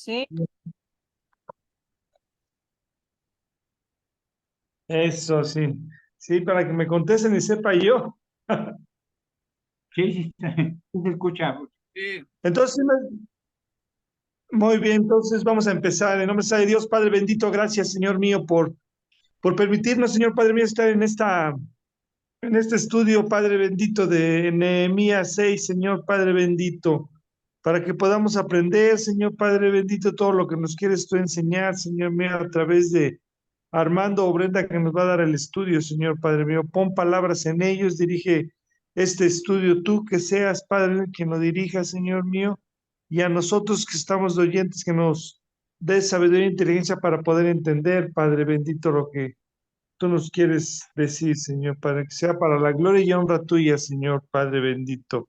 Sí, Eso sí. Sí, para que me contesten y sepa yo. Sí, sí, sí se escucha. sí. Entonces, muy bien, entonces vamos a empezar. En nombre de Dios, Padre bendito, gracias, Señor mío, por permitirnos, Señor Padre mío, estar en este estudio, Padre bendito, de Nehemías 6, Señor Padre bendito, para que podamos aprender, Señor Padre bendito, todo lo que nos quieres tú enseñar, Señor mío, a través de Armando o Brenda, que nos va a dar el estudio, Señor Padre mío. Pon palabras en ellos, dirige este estudio tú, que seas, Padre, quien lo dirija, Señor mío, y a nosotros que estamos de oyentes, que nos des sabiduría e inteligencia para poder entender, Padre bendito, lo que tú nos quieres decir, Señor Padre, que sea para la gloria y honra tuya, Señor Padre bendito.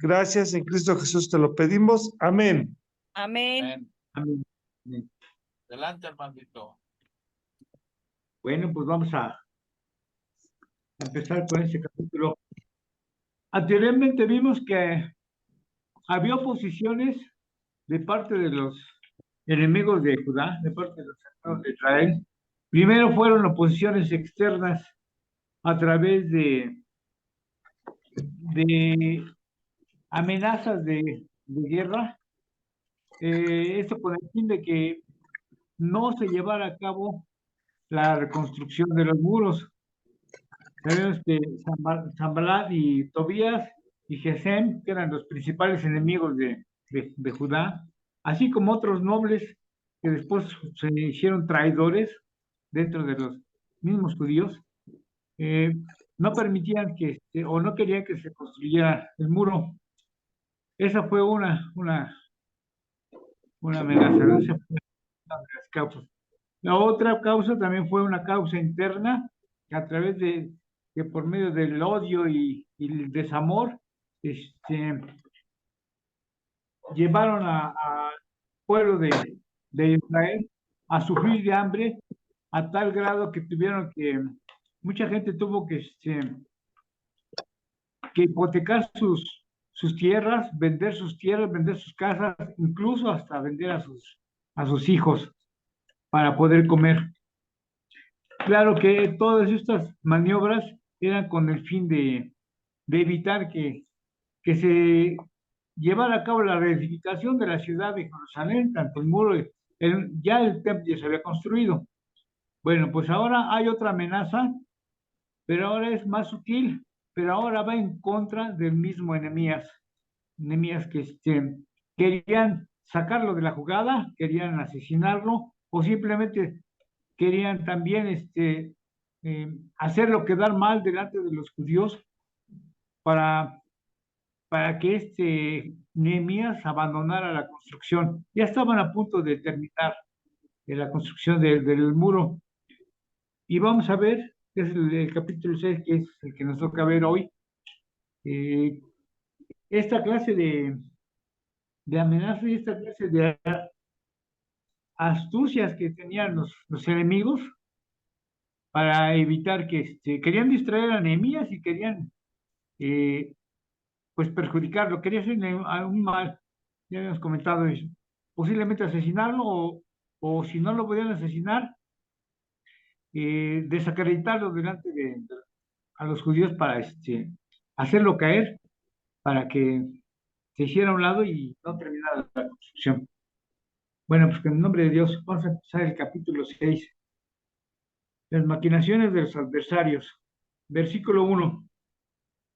Gracias, en Cristo Jesús te lo pedimos. Amén. Amén. Amén. Amén. Adelante, hermanito. Bueno, pues vamos a empezar con este capítulo. Anteriormente vimos que había oposiciones de parte de los enemigos de Judá, de parte de los hermanos de Israel. Primero fueron oposiciones externas a través de amenazas de guerra, esto con el fin de que no se llevara a cabo la reconstrucción de los muros. Sabemos que Sanbalat y Tobías y Gesem, que eran los principales enemigos de Judá, así como otros nobles que después se hicieron traidores dentro de los mismos judíos, eh, no permitían o no querían que se construyera el muro. Esa fue una amenaza, ¿no? Esa fue una de las causas. La otra causa también fue una causa interna, que a través de que por medio del odio y el desamor, este, llevaron al pueblo de Israel a sufrir de hambre a tal grado que tuvieron mucha gente tuvo que hipotecar sus tierras, vender sus casas, incluso hasta vender a sus hijos para poder comer. Claro que todas estas maniobras eran con el fin de evitar que se llevara a cabo la reedificación de la ciudad de Jerusalén, tanto el muro, ya el templo ya se había construido. Bueno, pues ahora hay otra amenaza, pero ahora es más sutil, pero ahora va en contra del mismo Nehemías. Nehemías que querían sacarlo de la jugada, querían asesinarlo, o simplemente querían también hacerlo quedar mal delante de los judíos para, para que Nehemías abandonara la construcción. Ya estaban a punto de terminar la construcción del muro. Y vamos a ver, que es el capítulo 6, que es el que nos toca ver hoy, eh, esta clase de amenaza y esta clase de astucias que tenían los enemigos para evitar querían distraer a Nehemías y querían eh, pues perjudicarlo, quería hacerle algún mal, ya habíamos comentado eso, posiblemente asesinarlo o si no lo podían asesinar, desacreditarlo delante a los judíos para hacerlo caer, para que se hiciera a un lado y no terminara la construcción. Bueno, pues en el nombre de Dios, vamos a empezar el capítulo 6, las maquinaciones de los adversarios. Versículo 1.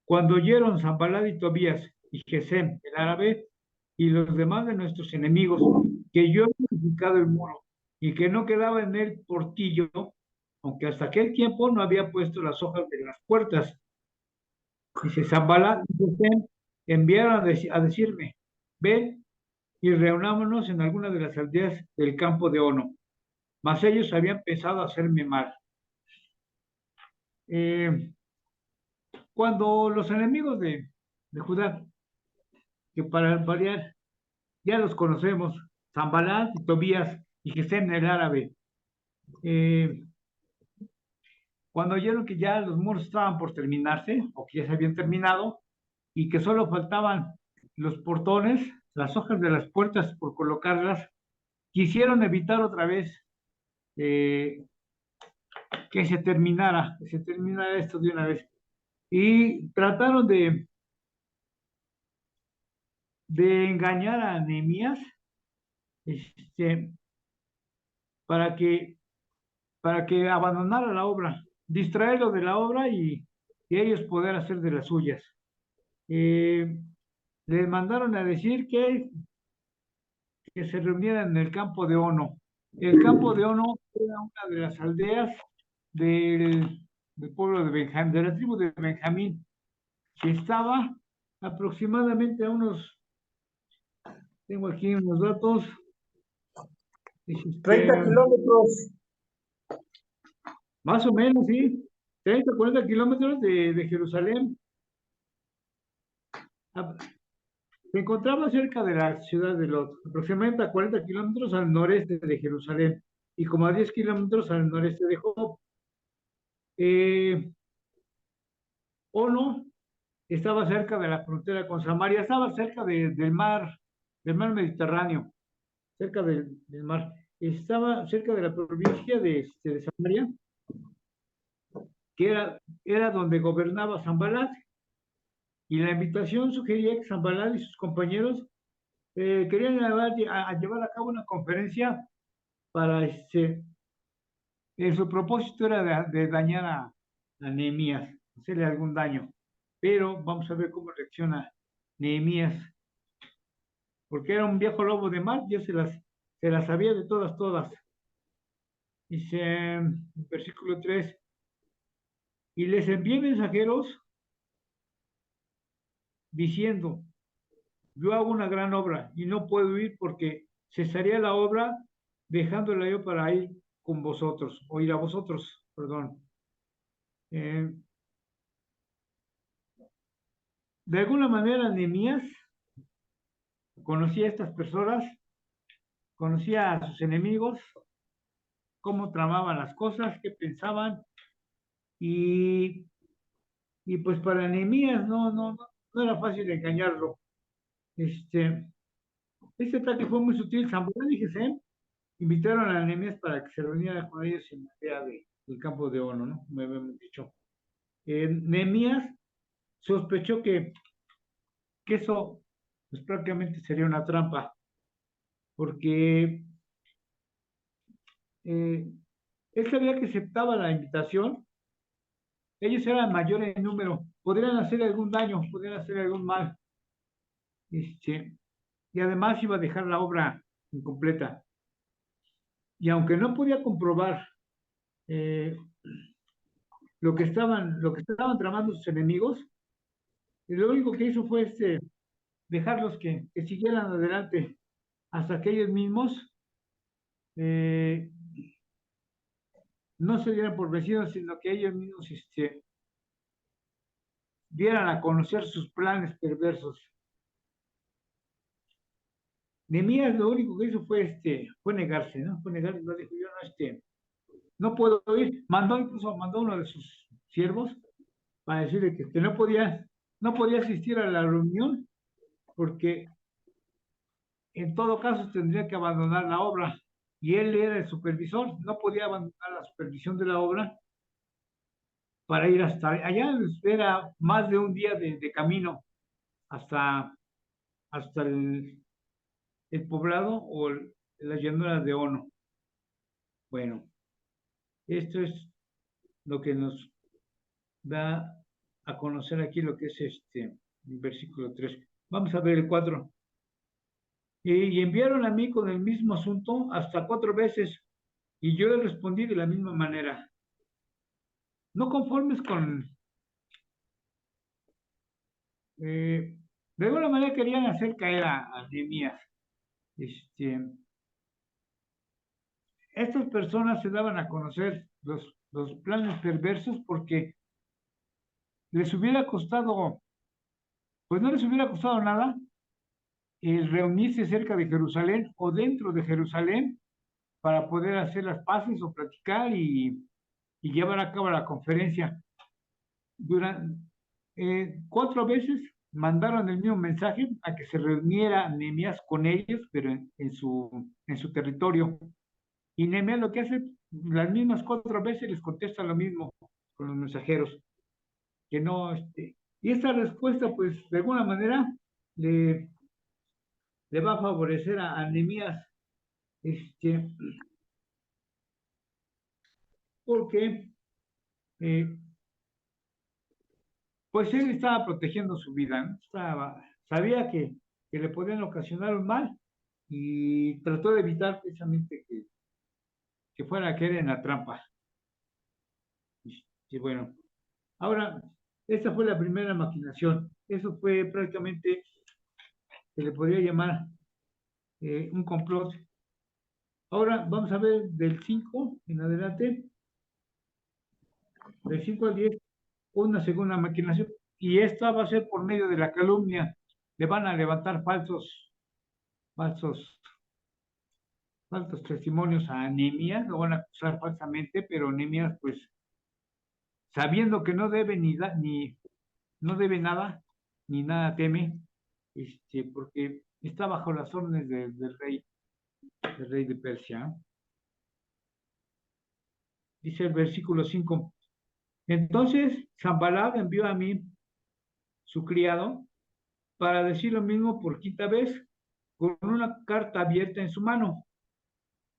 Cuando oyeron Sanballat y Tobías y Gesem, el árabe, y los demás de nuestros enemigos, que yo he edificado el muro y que no quedaba en él portillo, aunque hasta aquel tiempo no había puesto las hojas de las puertas. Dice Sanballat y Gesem enviaron a decirme, ven y reunámonos en alguna de las aldeas del campo de Ono. Mas ellos habían pensado hacerme mal. Eh, Cuando los enemigos de Judá, que para variar ya los conocemos, Zambalat y Tobías y Gesem el árabe, eh, cuando oyeron que ya los muros estaban por terminarse, o que ya se habían terminado, y que solo faltaban los portones, las hojas de las puertas por colocarlas, quisieron evitar otra vez que se terminara esto de una vez. Y trataron de engañar a Nehemías, este, para que, para que abandonara la obra, distraerlo de la obra y ellos poder hacer de las suyas. Eh, Les mandaron a decir que se reunieran en el campo de Ono. El campo de Ono era una de las aldeas del pueblo de Benjamín, de la tribu de Benjamín, que estaba aproximadamente a unos, tengo aquí unos datos, 30 kilómetros. más o menos, sí, 30, 40 kilómetros de Jerusalén. Ah, se encontraba cerca de la ciudad de Lot, aproximadamente a 40 kilómetros al noreste de Jerusalén y como a 10 kilómetros al noreste de Job. Eh, Ono estaba cerca de la frontera con Samaria, estaba cerca del mar Mediterráneo, cerca del mar. Estaba cerca de la provincia de Samaria, que era donde gobernaba Sanbalat, y la invitación sugería que Sanbalat y sus compañeros querían llevar a cabo una conferencia para su propósito era de dañar a Nehemías, hacerle algún daño. Pero vamos a ver cómo reacciona Nehemías, porque era un viejo lobo de mar, ya se las sabía de todas, todas. Dice, versículo 3, y les envié mensajeros diciendo, yo hago una gran obra y no puedo ir porque cesaría la obra dejándola yo para ir con vosotros, o ir a vosotros, perdón. Eh, de alguna manera, Nehemías conocía a estas personas, conocía a sus enemigos, cómo tramaban las cosas, qué pensaban, y, y pues para Nehemías no era fácil engañarlo. Este ataque fue muy sutil. Zambrano y Gesem invitaron a Nehemías para que se reuniera con ellos en la aldea del campo de Ono, ¿no? Me habían dicho. Nehemías sospechó que eso pues, prácticamente sería una trampa, porque él sabía que aceptaba la invitación, ellos eran mayores en número, podrían hacer algún daño, podrían hacer algún mal, y además iba a dejar la obra incompleta. Y aunque no podía comprobar eh, lo que estaban tramando sus enemigos, lo único que hizo fue dejarlos que siguieran adelante hasta que ellos mismos eh, no se dieran por vencidos, sino que ellos mismos dieran a conocer sus planes perversos. Nehemías lo único que hizo fue negarse, ¿no? Fue negarse, no dijo, yo no puedo ir. Mandó uno de sus siervos para decirle que no podía asistir a la reunión porque en todo caso tendría que abandonar la obra. Y él era el supervisor, no podía abandonar la supervisión de la obra para ir hasta allá. Era más de un día de camino hasta el poblado o la llanura de Ono. Bueno, esto es lo que nos da a conocer aquí lo que es versículo 3. Vamos a ver el 4. Y enviaron a mí con el mismo asunto hasta 4 veces, y yo le respondí de la misma manera. No conformes de alguna manera querían hacer caer a Nehemías. Estas personas se daban a conocer los planes perversos porque les hubiera costado, pues no les hubiera costado nada reunirse cerca de Jerusalén o dentro de Jerusalén para poder hacer las paces o platicar y llevar a cabo la conferencia. Durante 4 veces mandaron el mismo mensaje a que se reuniera Nehemías con ellos, pero en su territorio. Y Nehemías lo que hace, las mismas 4 veces les contesta lo mismo con los mensajeros, que no, y esta respuesta, pues, de alguna manera, le, le va a favorecer a Nehemías, este, porque, eh, pues, él estaba protegiendo su vida, ¿no? Sabía que le podían ocasionar un mal, y trató de evitar precisamente que fuera a caer en la trampa. Y bueno, ahora, esta fue la primera maquinación. Eso fue prácticamente, se le podría llamar un complot. Ahora vamos a ver del 5 en adelante, del 5 al 10, una segunda maquinación. Y esta va a ser por medio de la calumnia. Le van a levantar falsos, falsos testimonios a Nehemías, lo van a acusar falsamente, pero Nehemías, pues, sabiendo que no debe no debe nada, ni nada teme, porque está bajo las órdenes del rey de Persia. Dice el versículo 5. Entonces Sanballat envió a mí, su criado, para decir lo mismo por quinta vez, con una carta abierta en su mano,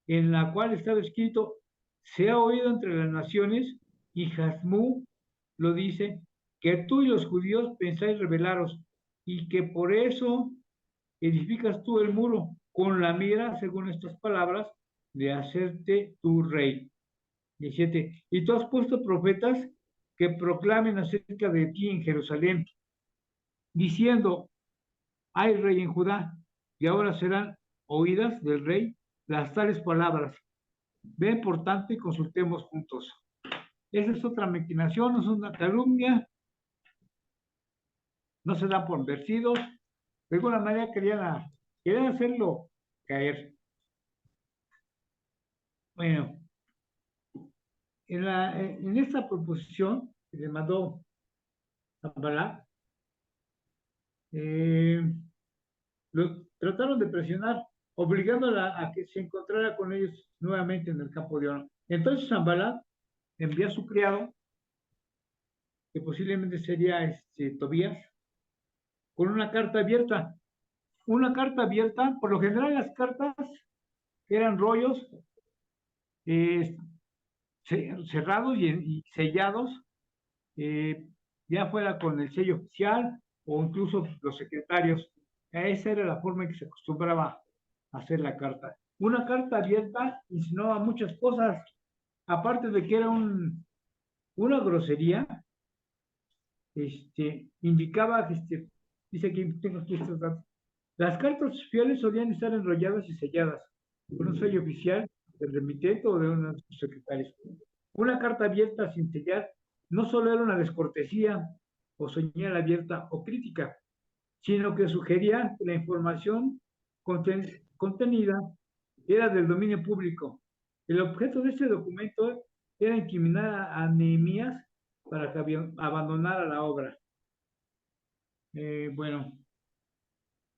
en la cual estaba escrito: se ha oído entre las naciones, y Jasmú lo dice, que tú y los judíos pensáis rebelaros, y que por eso edificas tú el muro, con la mira, según estas palabras, de hacerte tu rey. 17. Y tú has puesto profetas que proclamen acerca de ti en Jerusalén, diciendo: hay rey en Judá, y ahora serán oídas del rey las tales palabras. Ven, por tanto, y consultemos juntos. Esa es otra maquinación, es una calumnia, no se dan por vencidos. De alguna manera querían hacerlo caer. Bueno, en esta proposición que le mandó a Balá, lo trataron de presionar, obligándola a que se encontrara con ellos nuevamente en el campo de oro. Entonces Zambalá envía a su criado, que posiblemente sería Tobías, con una carta abierta. Una carta abierta, por lo general las cartas eran rollos eh, cerrados y sellados, eh, ya fuera con el sello oficial o incluso los secretarios. Esa era la forma en que se acostumbraba a hacer la carta. Una carta abierta insinuaba muchas cosas, aparte de que era una grosería, indicaba que, dice aquí, tengo aquí estos datos. Las cartas oficiales solían estar enrolladas y selladas con un sello oficial del remitente o de uno de sus secretarios. Una carta abierta sin sellar no solo era una descortesía o señal abierta o crítica, sino que sugería que la información contenida era del dominio público. El objeto de este documento era incriminar a Nehemías para que abandonara la obra. Bueno,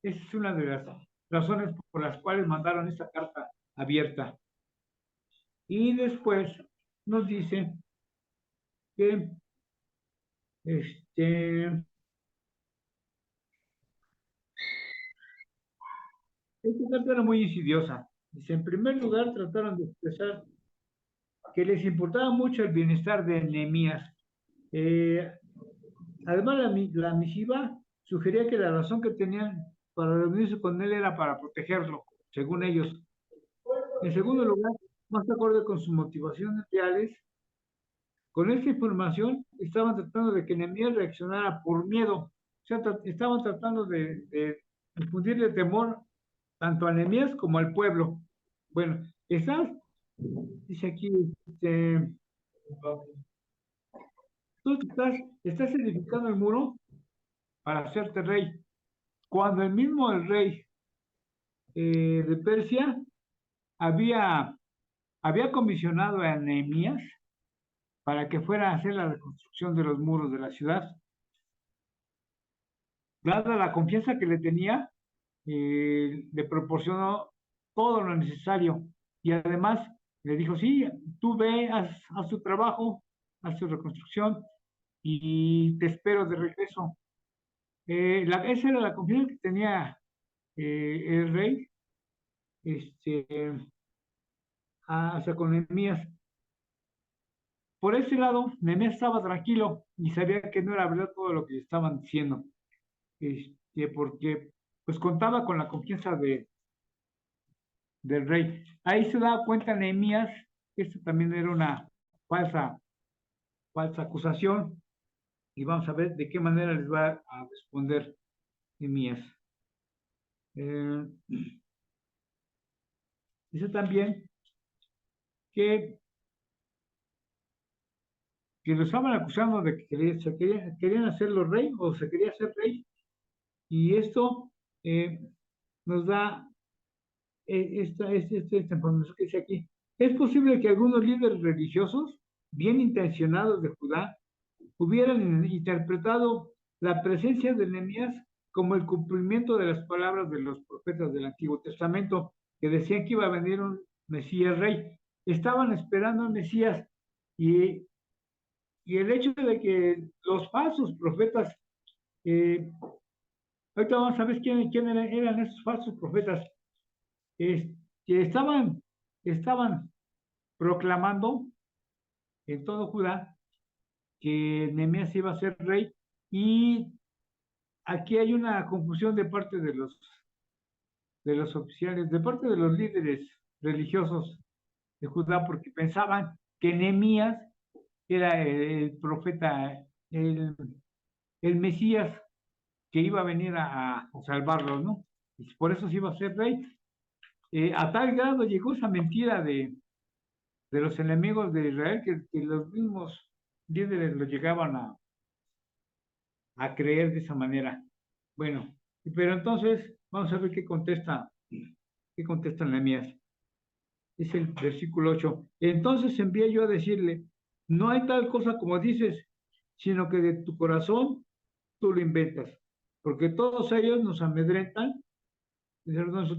esa es una de las razones por las cuales mandaron esta carta abierta. Y después nos dice que esta carta era muy insidiosa. Dice, en primer lugar, trataron de expresar que les importaba mucho el bienestar de Nehemías. Eh, Además, la misiva sugería que la razón que tenían para reunirse con él era para protegerlo, según ellos. En segundo lugar, más acorde con sus motivaciones reales, con esta información estaban tratando de que Nehemías reaccionara por miedo. O sea, estaban tratando de infundirle temor tanto a Nehemías como al pueblo. Bueno, dice aquí, tú estás edificando el muro para hacerte rey. Cuando el rey de Persia había, había comisionado a Nehemías para que fuera a hacer la reconstrucción de los muros de la ciudad. dada la confianza que le tenía, le proporcionó todo lo necesario. Y además le dijo, sí, tú ve, haz tu trabajo, haz tu reconstrucción y te espero de regreso. Esa era la confianza que tenía el rey este, hacia con Nehemías. Por ese lado, Nehemías estaba tranquilo y sabía que no era verdad todo lo que le estaban diciendo, porque pues contaba con la confianza del rey. Ahí se daba cuenta Nehemías que esto también era una falsa, falsa acusación, y vamos a ver de qué manera les va a responder Nehemías. Eh, Dice también que, que lo estaban acusando de que querían hacerlo rey o se quería hacer rey, y esto eh, nos da esta información que dice aquí. Es posible que algunos líderes religiosos, bien intencionados de Judá, hubieran interpretado la presencia de Nehemías como el cumplimiento de las palabras de los profetas del Antiguo Testamento, que decían que iba a venir un Mesías rey. Estaban esperando al Mesías, y, y el hecho de que los falsos profetas, eh, ahorita vamos a ver quién eran esos falsos profetas, que estaban proclamando en todo Judá que Nehemías iba a ser rey, y aquí hay una confusión de los oficiales, de parte de los líderes religiosos de Judá, porque pensaban que Nehemías era el profeta, el, el Mesías que iba a venir a salvarlos, ¿no? Y por eso se iba a ser rey. A tal grado llegó esa mentira de los enemigos de Israel que los mismos líderes lo llegaban a creer de esa manera. Bueno, pero entonces vamos a ver qué contesta Nehemías. Es el versículo 8. Entonces envié yo a decirle, no hay tal cosa como dices, sino que de tu corazón tú lo inventas, porque todos ellos nos amedrentan,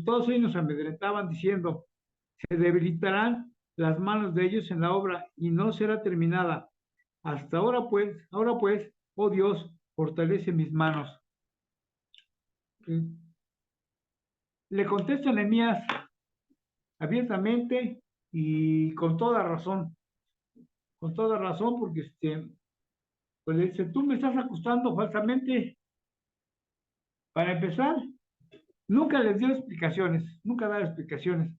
todos ellos nos amedrentaban diciendo, se debilitarán las manos de ellos en la obra y no será terminada. Hasta ahora pues, oh Dios, fortalece mis manos. Le contesta Nehemías abiertamente y con toda razón, porque pues le dice, tú me estás acusando falsamente. Para empezar, nunca les dio explicaciones, nunca da explicaciones,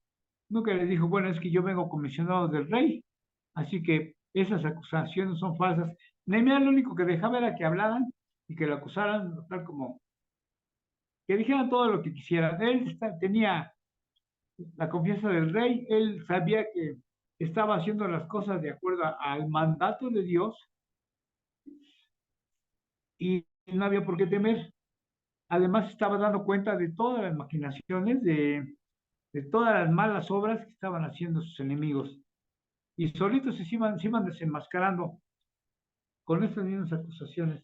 nunca les dijo, bueno, es que yo vengo comisionado del rey, así que esas acusaciones son falsas. Nehemías lo único que dejaba era que hablaran y que lo acusaran, tal como que dijeran todo lo que quisieran. Él tenía la confianza del rey, él sabía que estaba haciendo las cosas de acuerdo al mandato de Dios y no había por qué temer. Además estaba dando cuenta de todas las maquinaciones, de todas las malas obras que estaban haciendo sus enemigos. Y solitos se iban desenmascarando con estas mismas acusaciones.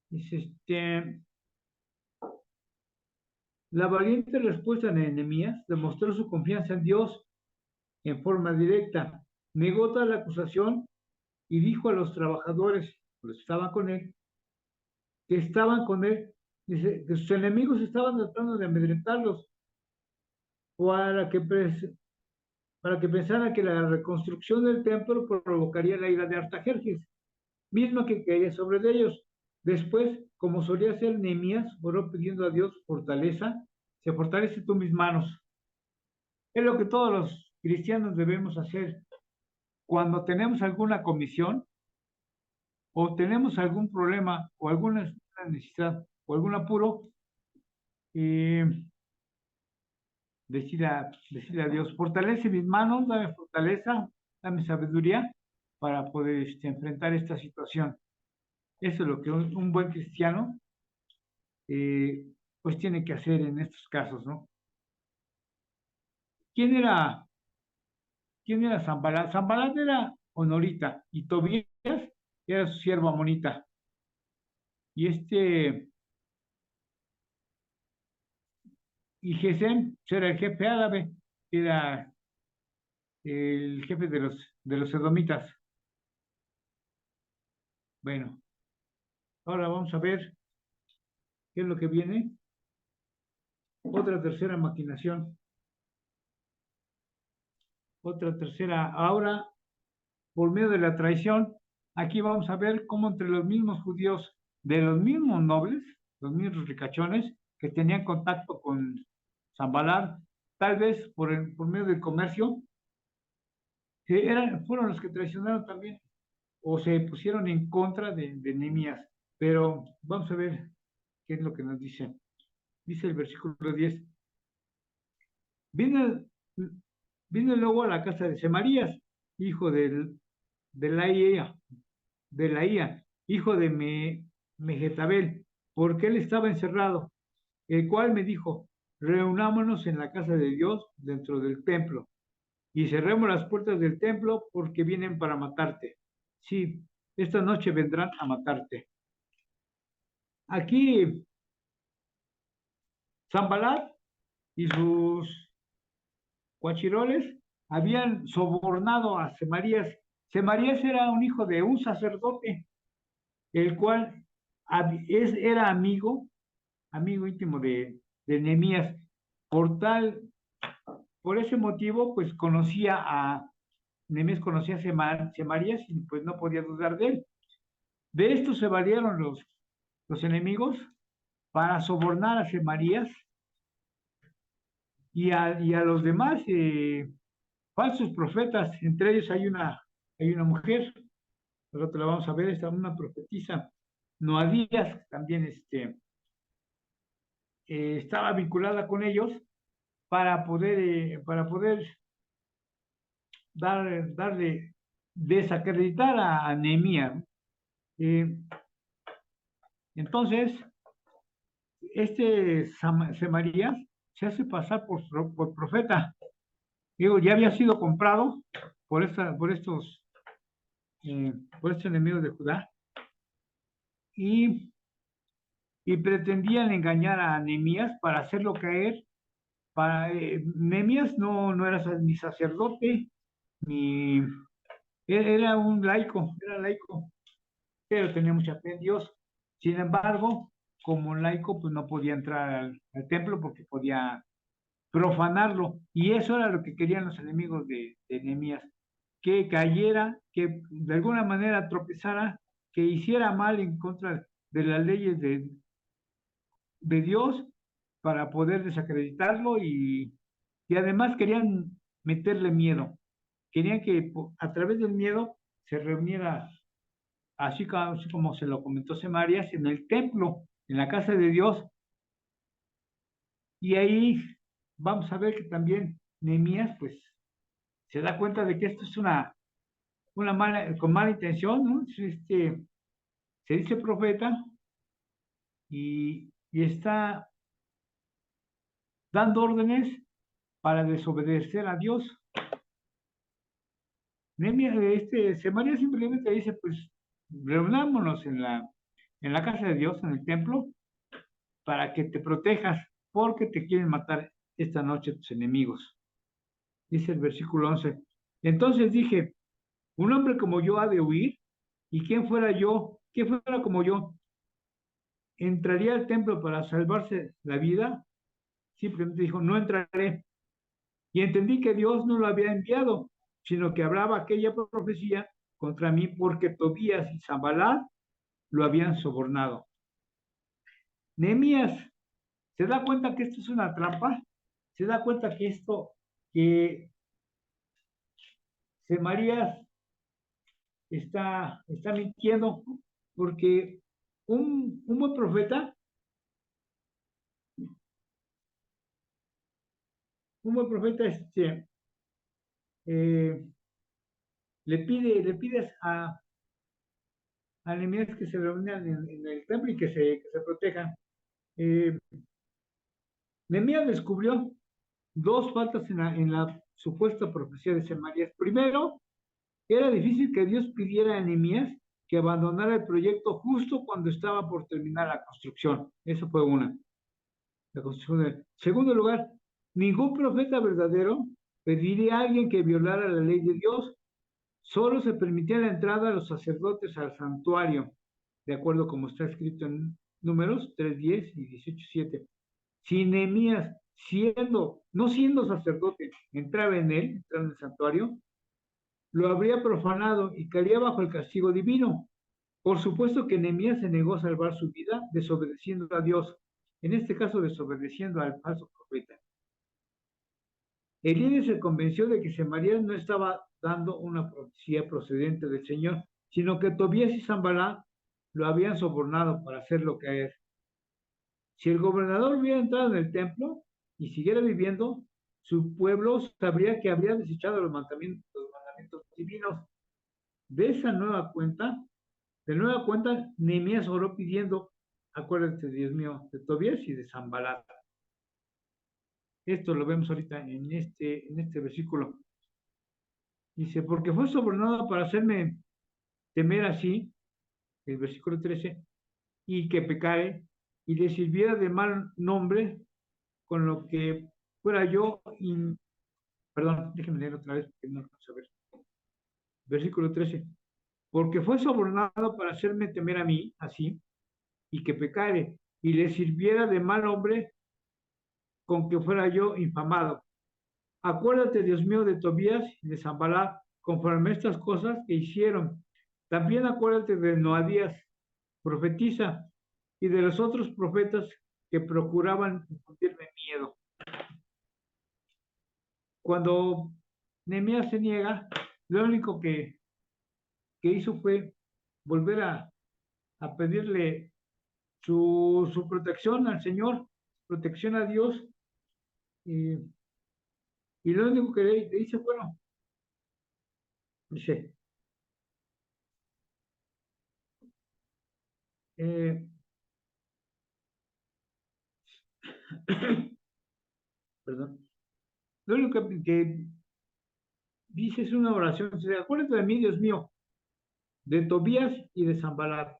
Dice, la valiente respuesta de Nehemías demostró su confianza en Dios en forma directa. Negó toda la acusación y dijo a los trabajadores, los que estaban con él, que estaban con él, dice, que sus enemigos estaban tratando de amedrentarlos para que, para que pensaran que la reconstrucción del templo provocaría la ira de Artajerjes, misma que caería sobre ellos. Después, como solía hacer Nehemías, oró pidiendo a Dios fortaleza, se fortalece tú mis manos. Es lo que todos los cristianos debemos hacer. Cuando tenemos alguna comisión o tenemos algún problema o alguna necesidad o algún apuro, eh, decirle a Dios, fortalece mis manos, dame fortaleza, dame sabiduría para poder enfrentar esta situación. Eso es lo que un buen cristiano eh, pues tiene que hacer en estos casos, ¿no? ¿Quién era, quién era Zambalat? Zambalat era Honorita y Tobías era su sierva Amonita. Y y Gesem era el jefe árabe, era el jefe de los edomitas. Bueno, ahora vamos a ver qué es lo que viene. Otra tercera maquinación. Otra tercera. Ahora, por medio de la traición, aquí vamos a ver cómo entre los mismos judíos, de los mismos nobles, los mismos ricachones, que tenían contacto con Zambalat, tal vez por medio del comercio, fueron los que traicionaron también, o se pusieron en contra de Nehemías. Pero vamos a ver qué es lo que nos dice. Dice el versículo 10. Vine, vine luego a la casa de Semarías, hijo de Laía, hijo de Megetabel, porque él estaba encerrado, el cual me dijo, reunámonos en la casa de Dios dentro del templo, y cerremos las puertas del templo porque vienen para matarte. Sí, esta noche vendrán a matarte. Aquí, Zambalat y sus guachiroles habían sobornado a Semarías. Semarías era un hijo de un sacerdote, el cual era amigo íntimo de Nehemías. Por ese motivo, pues Nehemías conocía a Semarías y pues no podía dudar de él. De esto se valieron los enemigos para sobornar a Semarías y a los demás falsos profetas. Entre ellos hay una mujer, nosotros la vamos a ver, esta una profetisa, Noadías, también estaba vinculada con ellos para poder darle, desacreditar a Nehemías. Eh, entonces, Semarías se hace pasar por profeta. Digo, ya había sido comprado por estos enemigos de Judá y, y pretendían engañar a Nehemías para hacerlo caer. Nehemías no era ni sacerdote, ni era era laico, pero tenía mucha fe en Dios. Sin embargo, como laico, pues no podía entrar al templo porque podía profanarlo. Y eso era lo que querían los enemigos de Nehemías, que cayera, que de alguna manera tropezara, que hiciera mal en contra de las leyes de Dios para poder desacreditarlo y además querían meterle miedo. Querían que a través del miedo se reuniera, así como se lo comentó Semarías, en el templo, en la casa de Dios. Y ahí vamos a ver que también Nehemías, pues, se da cuenta de que esto es con mala intención, ¿no? Se dice profeta y está dando órdenes para desobedecer a Dios. Semarías simplemente dice, pues, reunámonos en la casa de Dios, en el templo, para que te protejas, porque te quieren matar esta noche tus enemigos. Dice el versículo 11. Entonces dije, un hombre como yo ha de huir, y quién fuera como yo, entraría al templo para salvarse la vida. Simplemente dijo, no entraré. Y entendí que Dios no lo había enviado, sino que hablaba aquella profecía contra mí porque Tobías y Zambalat lo habían sobornado. Nehemías se da cuenta que esto es una trampa, se da cuenta que Semarías está mintiendo, porque un buen profeta, eh, le pides a Nehemías que se reúnan en el templo y que se protejan. Eh, Nehemías descubrió dos faltas en la supuesta profecía de Semarías. Primero, era difícil que Dios pidiera a Nehemías que abandonara el proyecto justo cuando estaba por terminar la construcción. Eso fue una. La construcción Segundo lugar, ningún profeta verdadero pediría a alguien que violara la ley de Dios. Solo se permitía la entrada a los sacerdotes al santuario, de acuerdo como está escrito en Números 3:10 y 18:7. Si Nehemías, no siendo sacerdote, entraba en el santuario, lo habría profanado y caería bajo el castigo divino. Por supuesto que Nehemías se negó a salvar su vida desobedeciendo a Dios, en este caso desobedeciendo al falso profeta. El líder se convenció de que Semarías no estaba dando una profecía procedente del Señor, sino que Tobías y Sanballat lo habían sobornado para hacerlo caer. Si el gobernador hubiera entrado en el templo y siguiera viviendo, su pueblo sabría que habría desechado los mandamientos divinos. De esa nueva cuenta, Nehemías oró pidiendo, acuérdate, Dios mío, de Tobías y de Sanballat. Esto lo vemos ahorita en este versículo. Dice, porque fue sobornado para hacerme temer así, el versículo 13, y que pecare, y le sirviera de mal nombre, con lo que fuera yo, perdón, déjenme leer otra vez, porque no alcanzo a ver. Versículo 13, porque fue sobornado para hacerme temer a mí, así, y que pecare, y le sirviera de mal hombre, con que fuera yo infamado. Acuérdate, Dios mío, de Tobías y de Sanballat, conforme a estas cosas que hicieron. También acuérdate de Noadías, profetiza, y de los otros profetas que procuraban infundirme miedo. Cuando Nehemías se niega, lo único que hizo fue volver a pedirle su protección al Señor, protección a Dios, y, y lo único que le dice, bueno, dice, eh, perdón, lo único que dice es una oración, dice, acuérdate de mí, Dios mío, de Tobías y de Sanballat,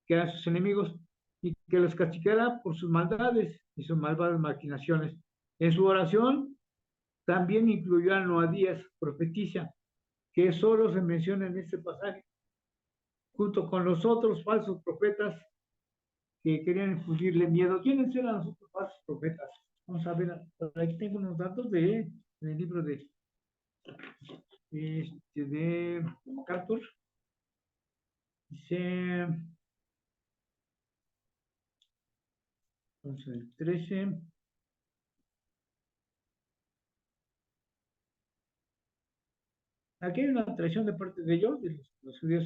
que eran sus enemigos, y que los castigara por sus maldades y sus malvadas maquinaciones. En su oración también incluyó a Noadías, profetisa, que solo se menciona en este pasaje, junto con los otros falsos profetas que querían infundirle miedo. ¿Quiénes eran los otros falsos profetas? Vamos a ver, aquí tengo unos datos del libro de MacArthur. Dice, entonces, el 13. Aquí hay una traición de parte de ellos, de los judíos.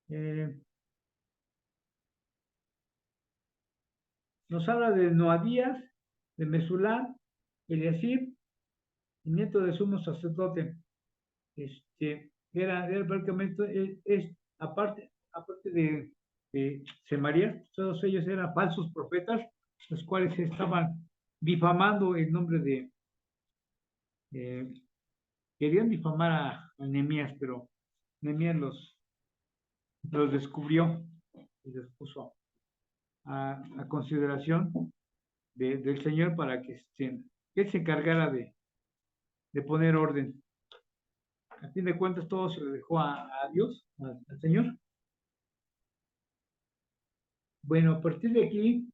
Eh, Nos habla de Noadías, de Mesulán, Eliasib, nieto de sumo sacerdote. Era prácticamente, aparte de Semarías, todos ellos eran falsos profetas, los cuales estaban difamando el nombre eh, querían difamar a Nehemías, pero Nehemías los descubrió y los puso a consideración del Señor para que Él se encargara de poner orden. A fin de cuentas, todo se lo dejó a Dios, al Señor. Bueno, a partir de aquí,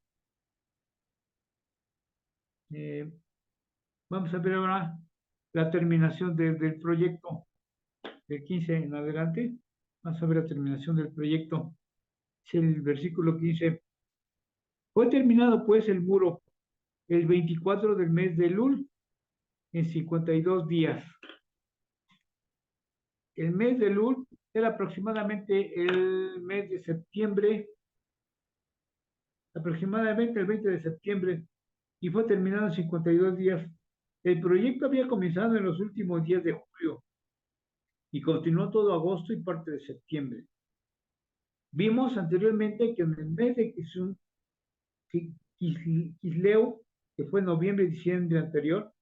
eh, vamos a ver ahora la terminación del proyecto del 15 en adelante. Vamos a ver la terminación del proyecto. Es el versículo 15. Fue terminado pues el muro el 24 del mes de Elul en 52 días. El mes de Elul era aproximadamente el mes de septiembre, aproximadamente el 20 de septiembre, y fue terminado en 52 días. El proyecto había comenzado en los últimos días de julio y continuó todo agosto y parte de septiembre. Vimos anteriormente que en el mes de Kisleu, que fue noviembre y diciembre anterior,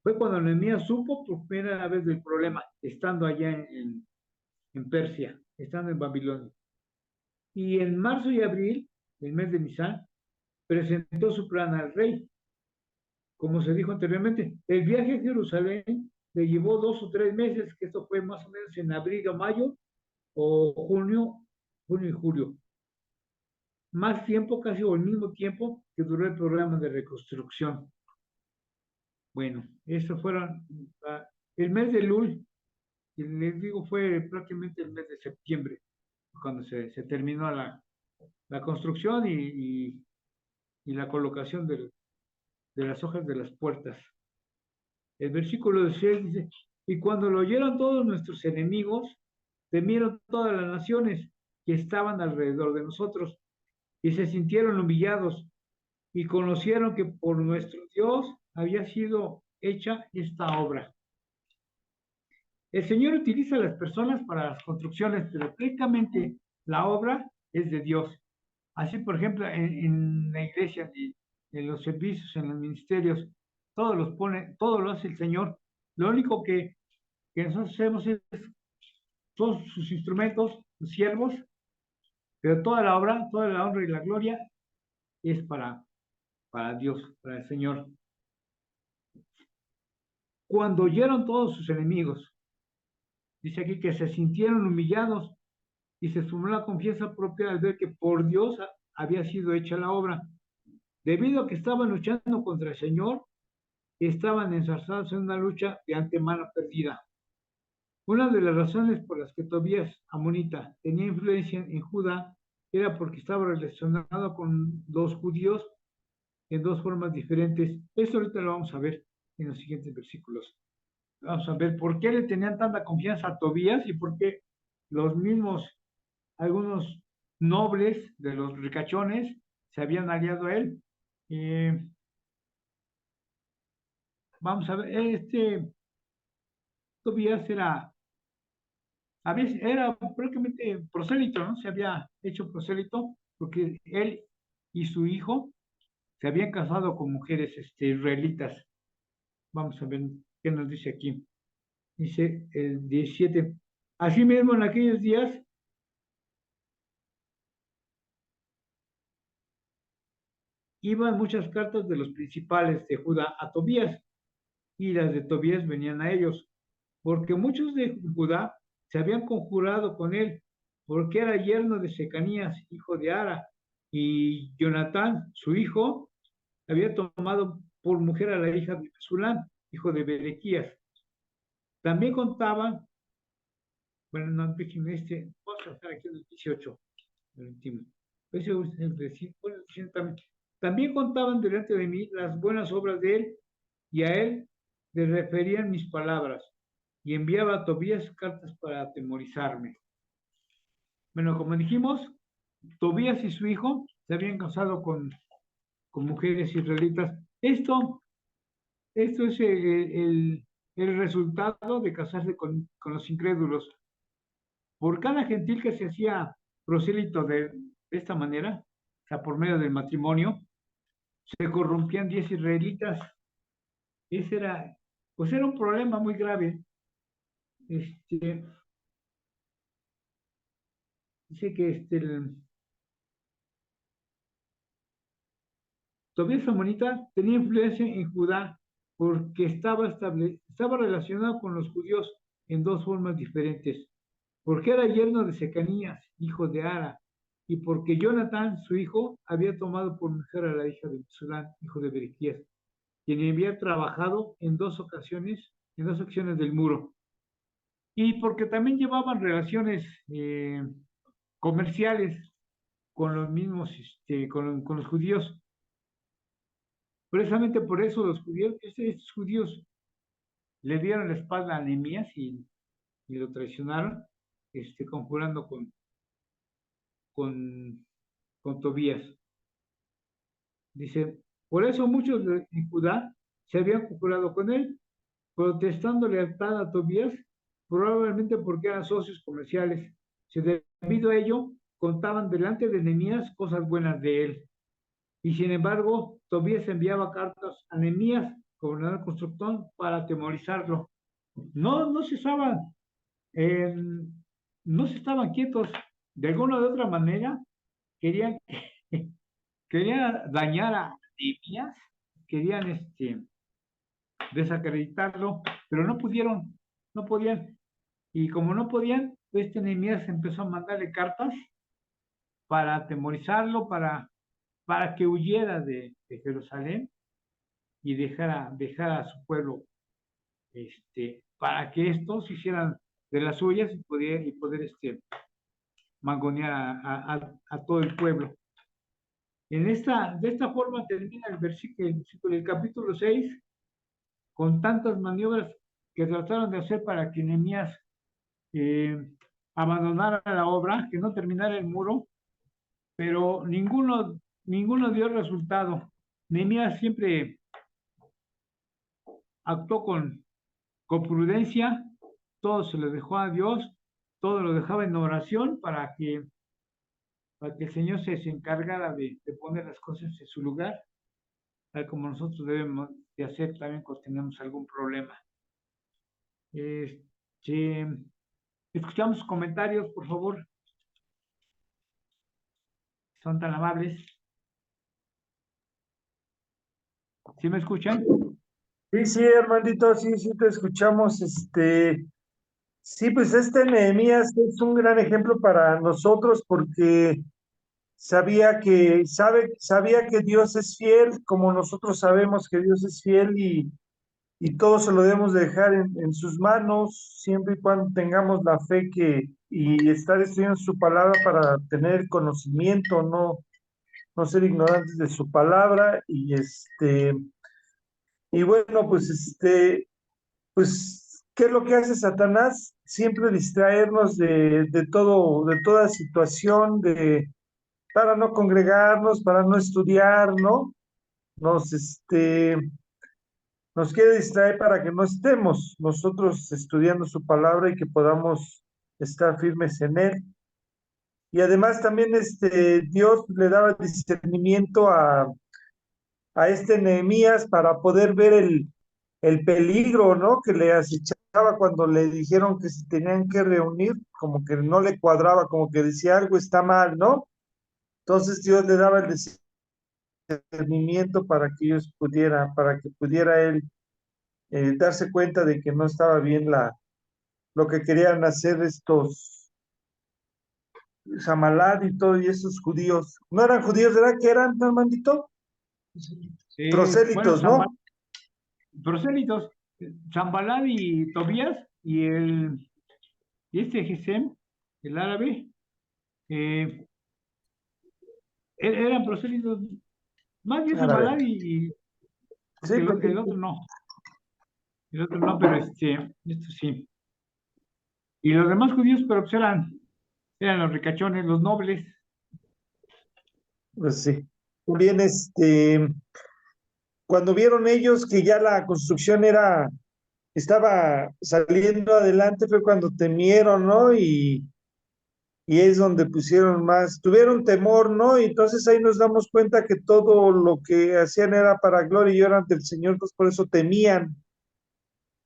Fue cuando Nehemías supo por primera vez del problema, estando allá en Persia, estando en Babilonia. Y en marzo y abril, el mes de Nisan, presentó su plan al rey. Como se dijo anteriormente, el viaje a Jerusalén le llevó 2 o 3 meses, que esto fue más o menos en abril o mayo, o junio y julio. Más tiempo, casi o el mismo tiempo que duró el programa de reconstrucción. Bueno, eso fueron el mes de Lul, y les digo, fue prácticamente el mes de septiembre, cuando se terminó la construcción y la colocación de las hojas de las puertas. El versículo 6 dice, y cuando lo oyeron todos nuestros enemigos, temieron todas las naciones que estaban alrededor de nosotros, y se sintieron humillados, y conocieron que por nuestro Dios había sido hecha esta obra. El Señor utiliza a las personas para las construcciones, pero prácticamente la obra es de Dios. Así, por ejemplo, en la iglesia, en los servicios, en los ministerios, todo lo hace el Señor. Lo único que nosotros hacemos son sus instrumentos, sus siervos, pero toda la obra, toda la honra y la gloria es para Dios, para el Señor. Cuando oyeron todos sus enemigos, dice aquí que se sintieron humillados y se sumó la confianza propia al ver que por Dios había sido hecha la obra. Debido a que estaban luchando contra el Señor, estaban enzarzados en una lucha de antemano perdida. Una de las razones por las que Tobías Amonita tenía influencia en Judá era porque estaba relacionado con los judíos en dos formas diferentes. Esto ahorita lo vamos a ver en los siguientes versículos. Vamos a ver por qué le tenían tanta confianza a Tobías y por qué los mismos, algunos nobles de los ricachones se habían aliado a él. Vamos a ver, Tobías era prácticamente prosélito, ¿no? Se había hecho prosélito porque él y su hijo se habían casado con mujeres israelitas. Vamos a ver qué nos dice aquí. Dice el 17. Asimismo, en aquellos días iban muchas cartas de los principales de Judá a Tobías, y las de Tobías venían a ellos, porque muchos de Judá se habían conjurado con él, porque era yerno de Secanías, hijo de Ara, y Jonatán, su hijo, había tomado por mujer a la hija de Mesulán, hijo de Berequías. También contaban, bueno, no, vamos a estar aquí en el 18, el último. También contaban delante de mí las buenas obras de él, y a él le referían mis palabras, y enviaba a Tobías cartas para atemorizarme. Bueno, como dijimos, Tobías y su hijo se habían casado con mujeres israelitas. Esto es el resultado de casarse con los incrédulos. Por cada gentil que se hacía prosélito de esta manera, o sea, por medio del matrimonio, se corrompían 10 israelitas. Ese era, pues era un problema muy grave. Dice que Tobías Amonita tenía influencia en Judá porque estaba relacionado con los judíos en dos formas diferentes. Porque era yerno de Secanías, hijo de Ara, y porque Jonatán, su hijo, había tomado por mujer a la hija de Mesulán, hijo de Berequías, quien había trabajado en dos secciones del muro. Y porque también llevaban relaciones comerciales con los mismos, con los judíos. Precisamente por eso estos judíos le dieron la espalda a Nehemías y lo traicionaron, conjurando con Tobías. Dice, por eso muchos de Judá se habían conjurado con él, protestando lealtad a Tobías, probablemente porque eran socios comerciales. Debido a ello, contaban delante de Nehemías cosas buenas de él. Y sin embargo, Tobías enviaba cartas a Nehemías gobernador constructor, para atemorizarlo. No cesaban, eh, no se estaban quietos. De alguna u otra manera, querían, querían dañar a Nehemías, querían desacreditarlo, pero no pudieron, no podían. Y como no podían, Nehemías empezó a mandarle cartas para atemorizarlo, para que huyera de Jerusalén y dejara a su pueblo, para que estos hicieran de las suyas y poder mangonear a todo el pueblo. De esta forma termina el capítulo 6, con tantas maniobras que trataron de hacer para que Nehemías abandonara la obra, que no terminara el muro, pero ninguno dio resultado. Nehemías siempre actuó con prudencia, todo se lo dejó a Dios, todo lo dejaba en oración para que el Señor se encargara de poner las cosas en su lugar, tal como nosotros debemos de hacer también cuando tenemos algún problema. Este, escuchamos comentarios, por favor. Son tan amables. ¿Sí me escuchan? Sí, sí, hermanito, sí, sí, te escuchamos. Sí, pues este Nehemías es un gran ejemplo para nosotros porque sabía que Dios es fiel, como nosotros sabemos que Dios es fiel y todo se lo debemos de dejar en sus manos, siempre y cuando tengamos la fe y estar estudiando su palabra para tener conocimiento, no ser ignorantes de su palabra y bueno, pues pues, ¿qué es lo que hace Satanás? Siempre distraernos de todo, de toda situación, para no congregarnos, para no estudiar, ¿no? Nos, este, nos quiere distraer para que no estemos nosotros estudiando su palabra y que podamos estar firmes en él. Y además también Dios le daba discernimiento a Nehemías para poder ver el peligro, ¿no? Que le acechaba cuando le dijeron que se tenían que reunir, como que no le cuadraba, como que decía algo está mal, ¿no? Entonces Dios le daba el discernimiento para que pudiera él darse cuenta de que no estaba bien lo que querían hacer estos Samalat y todo, y esos judíos. No eran judíos, ¿verdad? ¿Que eran, Armandito? Bueno, Prosélitos, ¿no? prosélitos, Zambalad y Tobías y Gesem, el árabe, eh, eran prosélitos, más bien Árabe. Zambalad Sí, porque porque el otro no, pero esto sí. Y los demás judíos, pero pues eran los ricachones, los nobles. pues sí. También cuando vieron ellos que ya la construcción estaba saliendo adelante, fue cuando temieron, ¿no? Y es donde pusieron más, tuvieron temor, ¿no? Y entonces ahí nos damos cuenta que todo lo que hacían era para gloria y era ante el Señor, pues por eso temían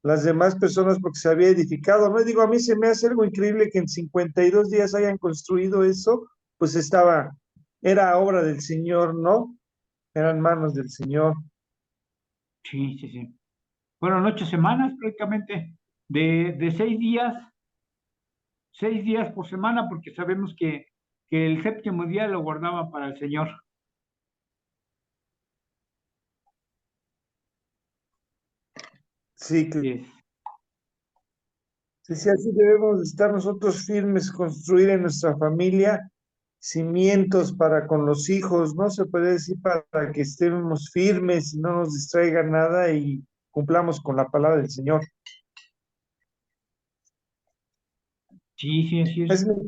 las demás personas porque se había edificado, ¿no? Y digo, a mí se me hace algo increíble que en 52 días hayan construido eso, pues era obra del Señor, ¿no? Eran manos del Señor. Sí, sí, sí. Fueron 8 semanas prácticamente, de 6 días por semana, porque sabemos que el séptimo día lo guardaba para el Señor. Sí, Así es. sí, sí, así debemos de estar nosotros firmes, construir en nuestra familia cimientos para con los hijos, ¿no? Se puede decir para que estemos firmes y no nos distraiga nada y cumplamos con la palabra del Señor. Sí, sí, así es. Ese es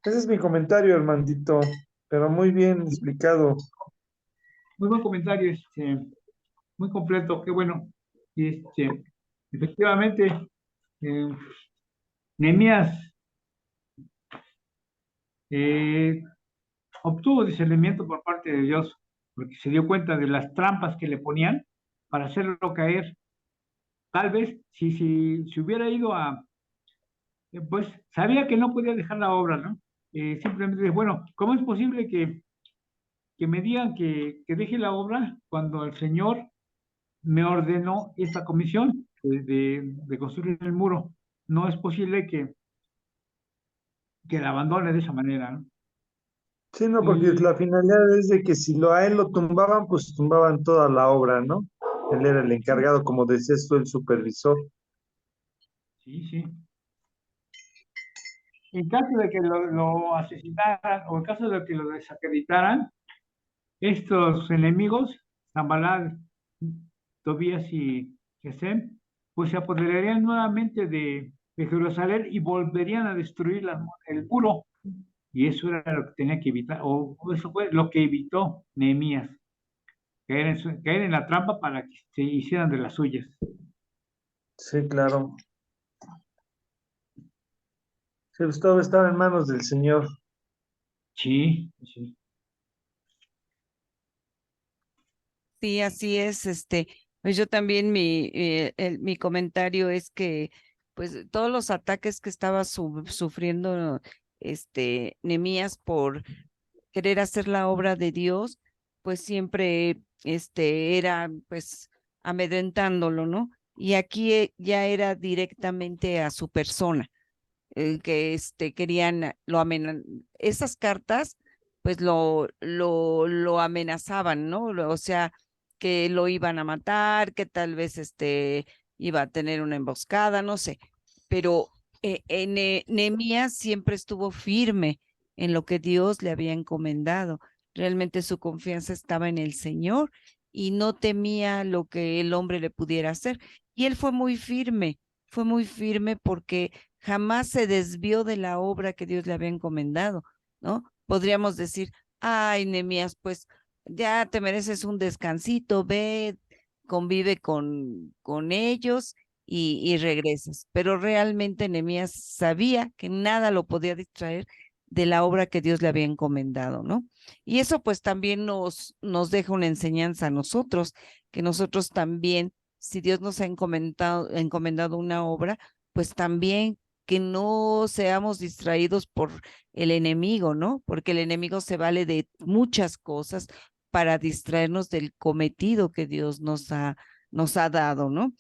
ese es mi comentario, hermandito, pero muy bien explicado. Muy buen comentario, muy completo, qué bueno. Y efectivamente, eh, Nehemías eh, obtuvo discernimiento por parte de Dios porque se dio cuenta de las trampas que le ponían para hacerlo caer. Tal vez si hubiera ido pues sabía que no podía dejar la obra, ¿no? Simplemente, bueno, ¿cómo es posible que me digan que deje la obra cuando el Señor me ordenó esta comisión de construir el muro? No es posible que la abandone de esa manera, ¿no? Sí, no, porque Y la finalidad es de que si a él lo tumbaban, pues tumbaban toda la obra, ¿no? Él era el encargado, como decías tú, el supervisor. sí, sí. En caso de que lo asesinaran o en caso de que lo desacreditaran, estos enemigos, Zambalá, Tobías y Gesem, pues se apoderarían nuevamente de Jerusalén y volverían a destruir el muro. Y eso era lo que tenía que evitar, o eso fue lo que evitó Nehemías, caer en la trampa para que se hicieran de las suyas. Sí, claro. Sí, pues todo estaba en manos del Señor. Sí, sí. Sí, así es, pues yo también mi comentario es que pues todos los ataques que estaba sufriendo Nehemías por querer hacer la obra de Dios, pues siempre era pues amedrentándolo, ¿no? Y aquí ya era directamente a su persona que querían, esas cartas, pues lo amenazaban, ¿no? O sea, que lo iban a matar, que tal vez iba a tener una emboscada, no sé. Pero Nehemías siempre estuvo firme en lo que Dios le había encomendado. Realmente su confianza estaba en el Señor y no temía lo que el hombre le pudiera hacer. Y él fue muy firme porque jamás se desvió de la obra que Dios le había encomendado, ¿no? Podríamos decir, ay, Nehemías, pues ya te mereces un descansito, ve, convive con ellos y regresas. Pero realmente Nehemías sabía que nada lo podía distraer de la obra que Dios le había encomendado, ¿no? Y eso pues también nos deja una enseñanza a nosotros, que nosotros también, si Dios nos ha encomendado una obra, pues también que no seamos distraídos por el enemigo, ¿no? Porque el enemigo se vale de muchas cosas para distraernos del cometido que Dios nos ha dado, ¿no?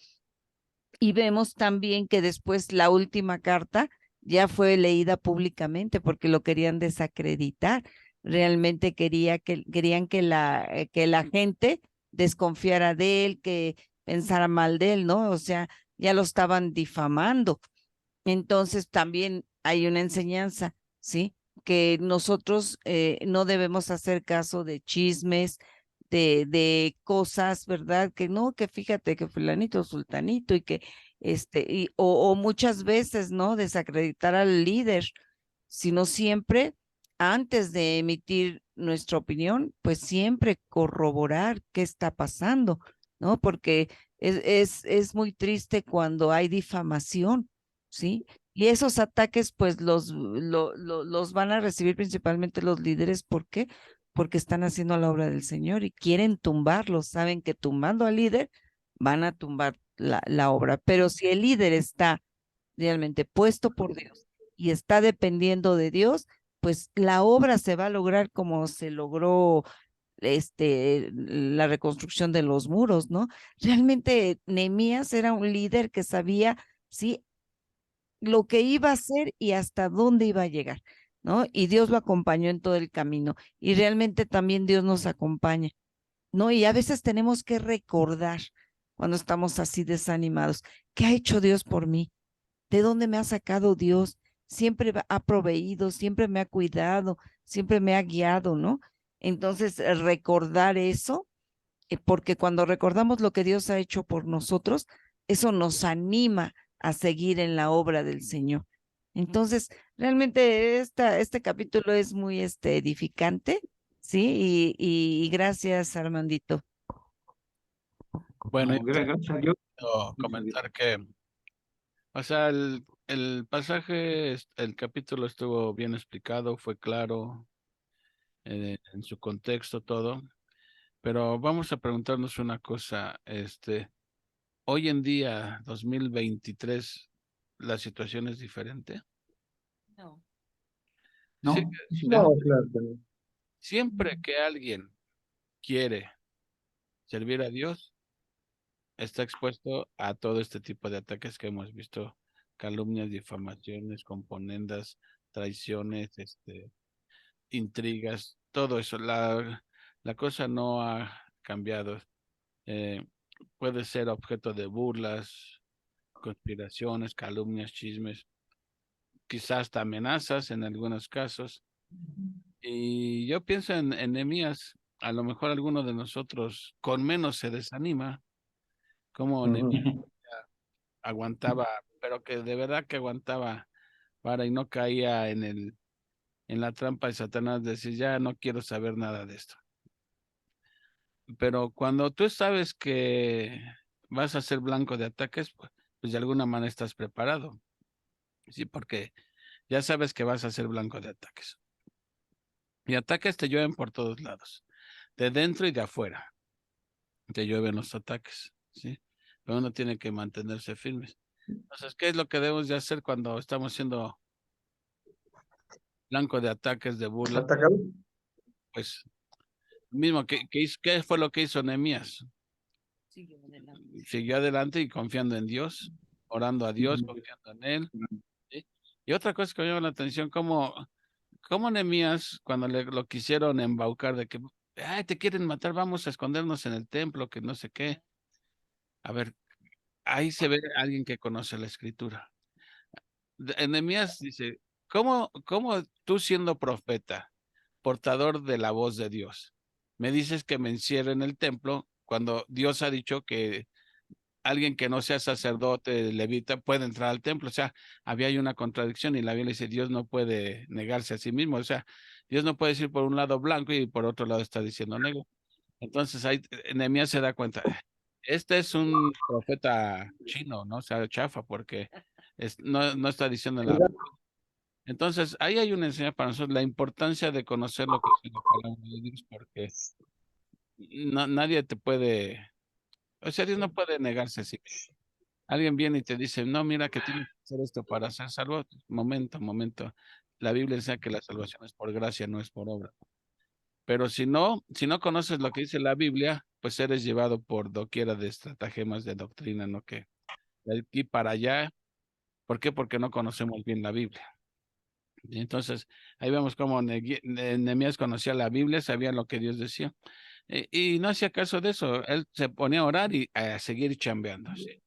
Y vemos también que después la última carta ya fue leída públicamente porque lo querían desacreditar. Realmente querían que la gente desconfiara de él, que pensara mal de él, ¿no? O sea, ya lo estaban difamando. Entonces también hay una enseñanza, ¿sí? Que nosotros no debemos hacer caso de chismes, de cosas, ¿verdad? Que no, que fíjate que fulanito, sultanito y que, o muchas veces, ¿no? Desacreditar al líder, sino siempre, antes de emitir nuestra opinión, pues siempre corroborar qué está pasando, ¿no? Porque es muy triste cuando hay difamación, ¿sí? Y esos ataques, pues los van a recibir principalmente los líderes. ¿Por qué? Porque están haciendo la obra del Señor y quieren tumbarlos. Saben que tumbando al líder van a tumbar la obra. Pero si el líder está realmente puesto por Dios y está dependiendo de Dios, pues la obra se va a lograr como se logró la reconstrucción de los muros, ¿no? Realmente Nehemías era un líder que sabía, sí, lo que iba a hacer y hasta dónde iba a llegar, ¿no? Y Dios lo acompañó en todo el camino. Y realmente también Dios nos acompaña, ¿no? Y a veces tenemos que recordar cuando estamos así desanimados, ¿qué ha hecho Dios por mí? ¿De dónde me ha sacado Dios? Siempre ha proveído, siempre me ha cuidado, siempre me ha guiado, ¿no? Entonces, recordar eso, porque cuando recordamos lo que Dios ha hecho por nosotros, eso nos anima a seguir en la obra del Señor. Entonces, realmente este capítulo es muy edificante, ¿sí? Y gracias, Armandito. Bueno, No, gracias a Dios. quiero comentar que, o sea, el pasaje, el capítulo estuvo bien explicado, fue claro en su contexto todo, Pero vamos a preguntarnos una cosa, hoy en día, 2023, ¿la situación es diferente? No. Sí, ¿no? Es eh, igual. No, claro que no. siempre que alguien quiere servir a Dios, está expuesto a todo este tipo de ataques que hemos visto, calumnias, difamaciones, componendas, traiciones, intrigas, todo eso. La cosa no ha cambiado. Eh, puede ser objeto de burlas, conspiraciones, calumnias, chismes, quizás hasta amenazas en algunos casos. Y yo pienso en Nehemías, a lo mejor alguno de nosotros con menos se desanima, como Nehemías Ujú. aguantaba, pero que de verdad que aguantaba para y no caía en la trampa de Satanás, de decir, ya no quiero saber nada de esto. Pero cuando tú sabes que vas a ser blanco de ataques, pues de alguna manera estás preparado, sí, porque ya sabes que vas a ser blanco de ataques. Y ataques te llueven por todos lados, de dentro y de afuera, te llueven los ataques, sí, pero uno tiene que mantenerse firmes. Entonces, ¿qué es lo que debemos de hacer cuando estamos siendo blanco de ataques, de burlas? Atacado. Pues mismo ¿qué fue lo que hizo Nehemías? Sigue adelante. Siguió adelante y confiando en Dios, orando a Dios, confiando en Él. ¿Sí? Y otra cosa que me llama la atención, cómo Nehemías, cuando lo quisieron embaucar de que, ay, te quieren matar, vamos a escondernos en el templo, que no sé qué. A ver, ahí se ve alguien que conoce la escritura. Nehemías dice, ¿cómo tú siendo profeta, portador de la voz de Dios, me dices que me encierre en el templo cuando Dios ha dicho que alguien que no sea sacerdote, levita, puede entrar al templo? O sea, había ahí una contradicción y la Biblia dice, Dios no puede negarse a sí mismo. O sea, Dios no puede decir por un lado blanco y por otro lado está diciendo negro. Entonces ahí Nehemías se da cuenta, este es un profeta chino, ¿no? O sea, chafa, porque no está diciendo la... Entonces, ahí hay una enseñanza para nosotros, la importancia de conocer lo que es la palabra de Dios, porque nadie te puede, o sea, Dios no puede negarse a sí. Alguien viene y te dice, no, mira que tienes que hacer esto para ser salvo. Momento, momento. La Biblia enseña que la salvación es por gracia, no es por obra. Pero si no conoces lo que dice la Biblia, pues eres llevado por doquiera de estratagemas de doctrina, ¿no? Que de aquí para allá. ¿Por qué? Porque no conocemos bien la Biblia. Y entonces, ahí vemos cómo Nehemías conocía la Biblia, sabía lo que Dios decía. Y no hacía caso de eso. Él se ponía a orar y a seguir chambeando, ¿sí?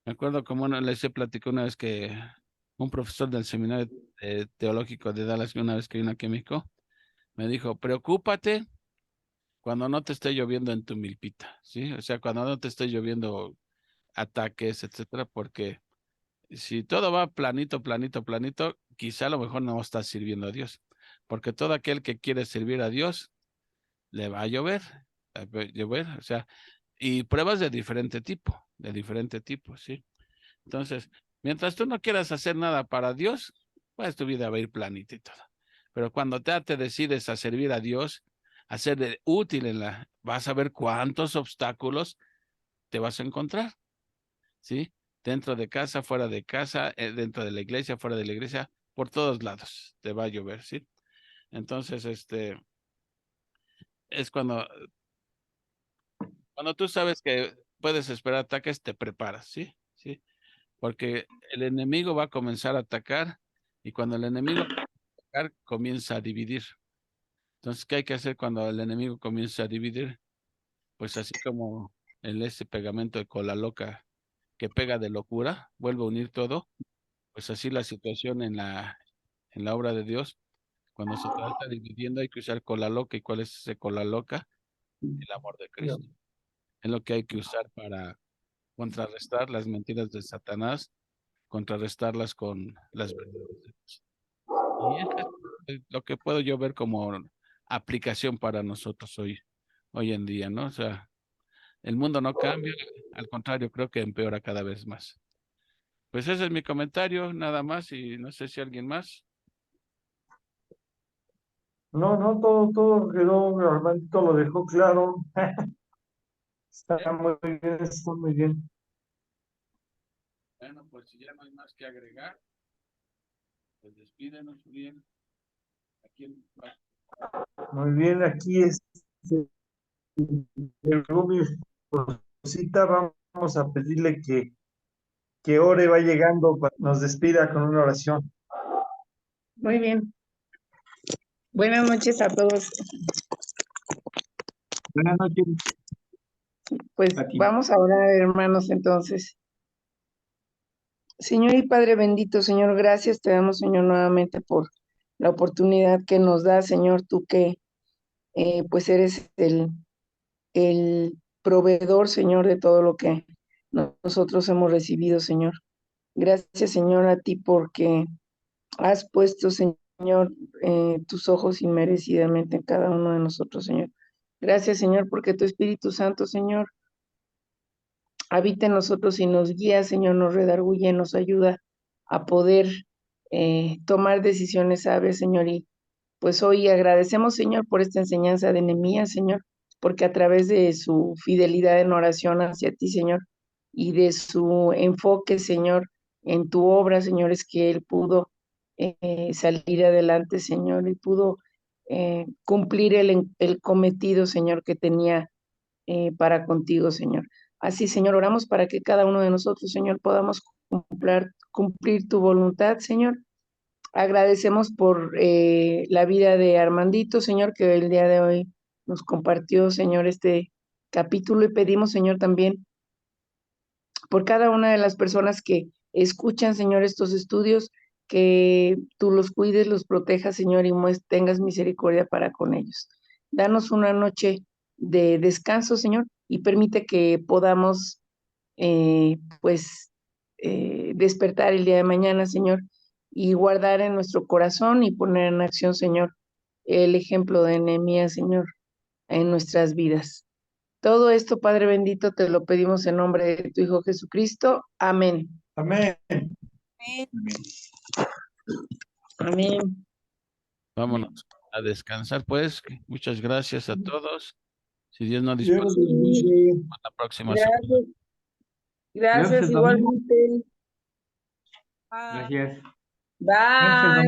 Me acuerdo como les he platicado una vez que un profesor del seminario teológico de Dallas, una vez que vino aquí a México, me dijo, preocúpate cuando no te esté lloviendo en tu milpita, ¿sí? O sea, cuando no te esté lloviendo ataques, etcétera, porque si todo va planito, planito, planito, quizá a lo mejor no estás sirviendo a Dios, porque todo aquel que quiere servir a Dios, le va a llover, o sea, y pruebas de diferente tipo, ¿sí? Entonces, mientras tú no quieras hacer nada para Dios, pues tu vida va a ir planita y todo. Pero cuando te decides a servir a Dios, a ser útil vas a ver cuántos obstáculos te vas a encontrar, ¿sí? Dentro de casa, fuera de casa, dentro de la iglesia, fuera de la iglesia, por todos lados te va a llover, ¿sí? Entonces, es cuando tú sabes que puedes esperar ataques, te preparas, ¿sí? ¿Sí? Porque el enemigo va a comenzar a atacar y cuando el enemigo atacar, comienza a dividir. Entonces, ¿qué hay que hacer cuando el enemigo comienza a dividir? Pues así como en ese pegamento de cola loca que pega de locura, vuelve a unir todo, pues así la situación en la obra de Dios, cuando se trata dividiendo hay que usar cola loca. ¿Y cuál es ese cola loca? El amor de Cristo. Es lo que hay que usar para contrarrestar las mentiras de Satanás, contrarrestarlas con las verdades de Dios. Y eso es lo que puedo yo ver como aplicación para nosotros hoy en día, ¿no? O sea, el mundo no cambia, al contrario, creo que empeora cada vez más. Pues ese es mi comentario, nada más, y no sé si alguien más. No, no, todo quedó, Armandito lo dejó claro. Está muy bien, está muy bien. Bueno, pues si ya no hay más que agregar, pues despídenos, Uriel. Aquí Muy bien, aquí llegó mi esposita. Vamos a pedirle que ore, va llegando, nos despida con una oración. Muy bien. Buenas noches a todos. Buenas noches, Pues Pati. vamos a orar, hermanos, entonces. Señor y Padre bendito, Señor, gracias te damos, Señor, nuevamente por la oportunidad que nos da, Señor, tú que pues eres el proveedor, Señor, de todo lo que nosotros hemos recibido, Señor. Gracias, Señor, a ti porque has puesto, Señor, tus ojos inmerecidamente en cada uno de nosotros, Señor. Gracias, Señor, porque tu Espíritu Santo, Señor, habita en nosotros y nos guía, Señor, nos redarguye, nos ayuda a poder tomar decisiones sabias, Señor. Y pues hoy agradecemos, Señor, por esta enseñanza de Nehemías, Señor, porque a través de su fidelidad en oración hacia ti, Señor, y de su enfoque, Señor, en tu obra, Señor, es que él pudo salir adelante, Señor, y pudo cumplir el cometido, Señor, que tenía para contigo, Señor. Así, Señor, oramos para que cada uno de nosotros, Señor, podamos cumplir tu voluntad, Señor. Agradecemos por la vida de Armandito, Señor, que el día de hoy nos compartió, Señor, este capítulo y pedimos, Señor, también por cada una de las personas que escuchan, Señor, estos estudios, que tú los cuides, los protejas, Señor, y tengas misericordia para con ellos. Danos una noche de descanso, Señor, y permite que podamos, pues, despertar el día de mañana, Señor, y guardar en nuestro corazón y poner en acción, Señor, el ejemplo de Nehemías, Señor, en nuestras vidas. Todo esto, Padre bendito, te lo pedimos en nombre de tu Hijo Jesucristo. Amén. Amén. Amén. vámonos a descansar, pues. Muchas gracias a todos. Si Dios no Dios dispone, los bendice. la próxima semana. Gracias, Gracias, gracias el domingo. igualmente. Gracias. Bye.